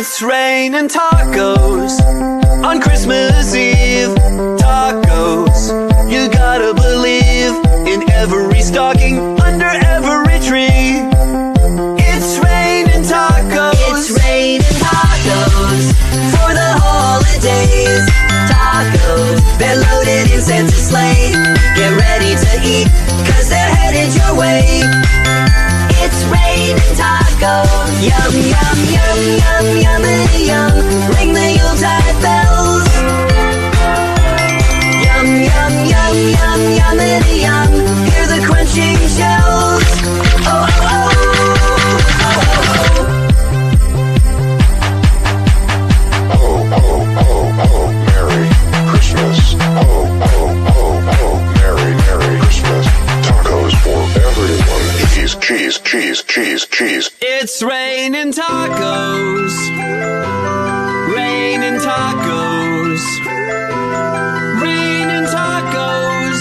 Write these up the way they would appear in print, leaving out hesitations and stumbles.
It's raining tacos on Christmas Eve. Tacos, you gotta believe in every stocking, under every tree. It's raining tacos. It's raining tacos for the holidays. Tacos, they're loaded in Santa's sleigh. Get ready to eat, cause they're headed your way. It's raining tacos. Yum, yum, yum, yum, yummity yum. Ring the Yuletide bells. Yum, yum, yum, yum, yummity yum. Hear the crunching shells. Oh, oh, oh, oh, oh, Oh, oh, oh, oh, Merry Christmas. Oh, oh, oh, oh, Merry, Merry Christmas. Tacos for everyone. Cheese, cheese, cheese, cheese, cheese. It's raining tacos. Raining tacos. Raining tacos.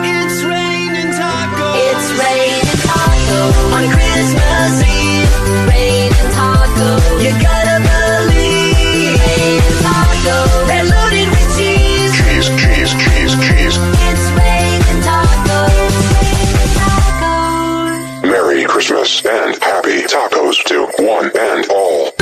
It's raining tacos. It's raining tacos on Christmas Eve. Raining tacos, you gotta believe. Raining tacos, they're loaded with cheese. Cheese, cheese, cheese, cheese. It's raining tacos. Raining tacos. Merry Christmas and happy tacos to one and all.